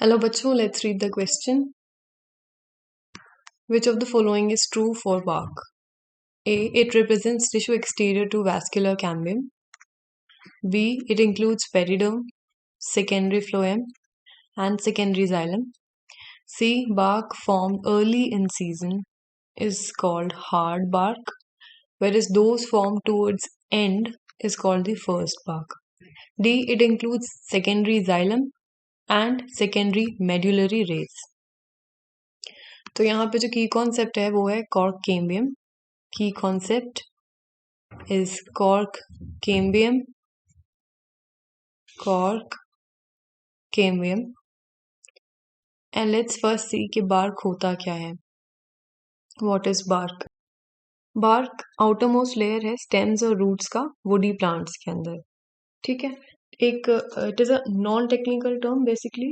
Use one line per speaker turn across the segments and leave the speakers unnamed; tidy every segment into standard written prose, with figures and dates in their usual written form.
Hello बच्चों, let's read the question. Which of the following is true for bark? A. It represents tissue exterior to vascular cambium. B. It includes periderm, secondary phloem, and secondary xylem. C. Bark formed early in season is called hard bark, whereas those formed towards end is called the first bark. D. It includes secondary xylem and secondary medullary rays. तो यहाँ पे जो की concept है वो है cork cambium. Key concept is cork cambium. And let's first see कि bark होता क्या है. What is bark? Bark outer most layer है स्टेम्स और रूट्स का वुडी प्लांट्स के अंदर. ठीक है, एक it is a non technical term basically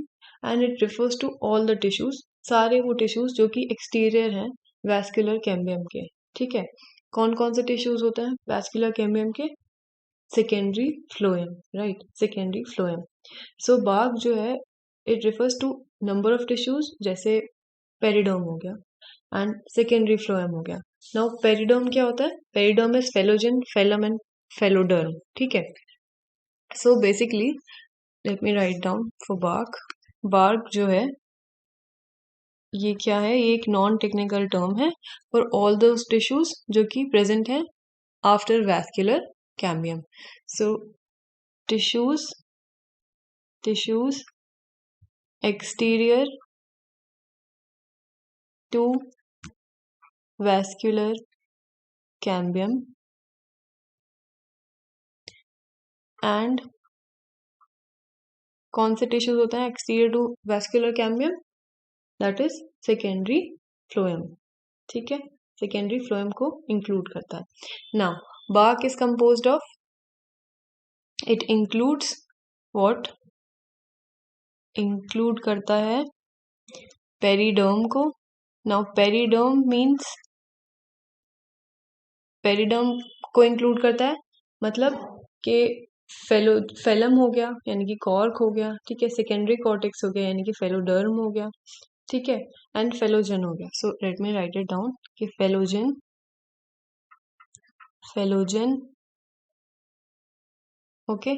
and it refers to all the tissues, सारे वो टिश्यूज जो कि एक्सटीरियर हैं वैस्कुलर कैम्बियम के. ठीक है, कौन कौन से टिश्यूज होते हैं वैस्कुलर कैम्बियम के? Secondary phloem, right, secondary phloem. So bark जो है it refers to number of tissues, जैसे पेरिडर्म हो गया एंड सेकेंडरी फ्लोएम हो गया. नाउ पेरिडर्म क्या होता है? Periderm is phellogen, phellem and phelloderm. ठीक है, so basically let me write down for bark. Bark जो है ये क्या है? ये एक नॉन टेक्निकल टर्म है फॉर ऑल दोज टिश्यूज जो कि प्रेजेंट है after vascular cambium. So tissues exterior to vascular cambium and कौन से टिश्यूज होते हैं exterior to vascular cambium? That is secondary phloem. ठीक है, सेकेंडरी फ्लोएम को इंक्लूड करता है. Now bark is composed of, it includes what? Include करता है पेरिडर्म को. नाउ पेरिडर्म मीन्स, पेरिडर्म को इंक्लूड करता है मतलब कि फेलम हो गया यानी कि कॉर्क हो गया. ठीक है, सेकेंडरी कॉर्टेक्स हो गया यानी कि फेलोडर्म हो गया. ठीक है, एंड फेलोजन हो गया. So let me write it down कि phellogen, okay,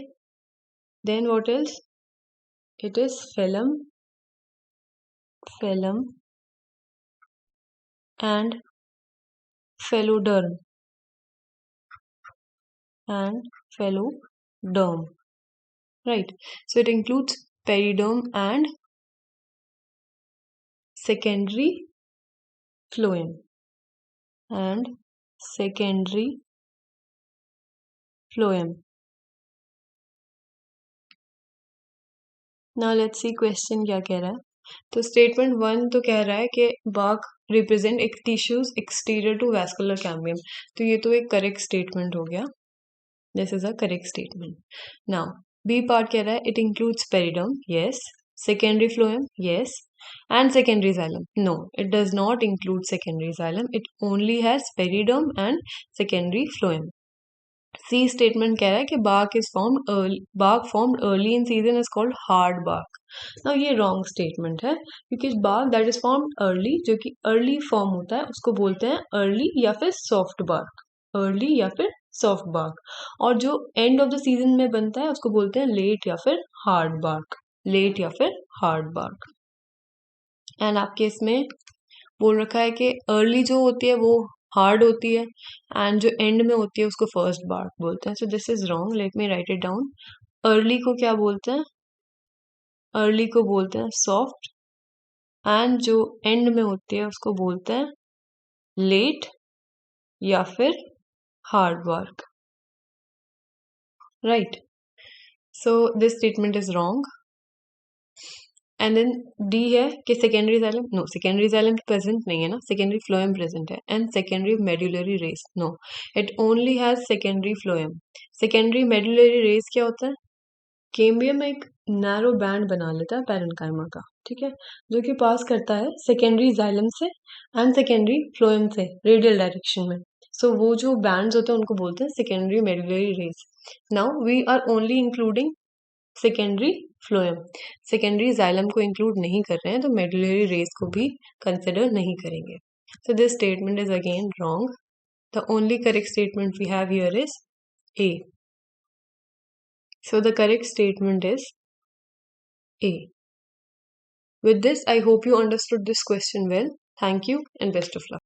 then what else? It is phellem and phelloderm right? So it includes periderm and secondary phloem Now let's see question क्या कह रहा है. तो स्टेटमेंट 1 तो कह रहा है कि बार्क रिप्रेजेंट एक tissues exterior to vascular cambium. तो ये तो एक करेक्ट स्टेटमेंट हो गया. This is a correct statement. Now B part कह रहा है it includes periderm, yes. Secondary phloem, yes. And secondary xylem, no, it does not include secondary xylem. It only has periderm and secondary phloem. C statement कह रहा है कि bark formed early in season is called hard bark. Now ये wrong statement है क्योंकि bark that is formed early, जो कि early form होता है, उसको बोलते हैं early या फिर soft bark. early या फिर soft bark. और जो end of the season में बनता है उसको बोलते हैं late या फिर hard bark. एंड आपके इसमें बोल रखा है कि अर्ली जो होती है वो हार्ड होती है एंड जो एंड में होती है उसको फर्स्ट बार्क बोलते हैं. So this is wrong. Late me write it down. Early को क्या बोलते हैं? अर्ली को बोलते हैं सॉफ्ट एंड जो एंड में होती है उसको बोलते हैं लेट या फिर hard bark, right? So this statement is wrong. And then D है कि secondary xylem, no, secondary xylem present नहीं है ना, सेकेंडरी फ्लोएम प्रेजेंट है. And secondary medullary rays, no, it only has secondary phloem. Secondary medullary rays क्या होता है? Cambium एक नैरो बैंड बना लेता है पैरेन्काइमा का, ठीक है, जो कि पास करता है सेकेंडरी जाइलम से एंड सेकेंडरी फ्लोएम से रेडियल डायरेक्शन में. सो वो जो बैंड्स होते हैं उनको बोलते हैं secondary medullary rays. Now we are only including secondary phloem, secondary xylem को इंक्लूड नहीं कर रहे हैं तो मेडुलरी रेस को भी कंसिडर नहीं करेंगे. So this statement is again wrong. The only correct statement we have here is A. So the correct statement is A. With this, I hope you understood this question well. Thank you and best of luck.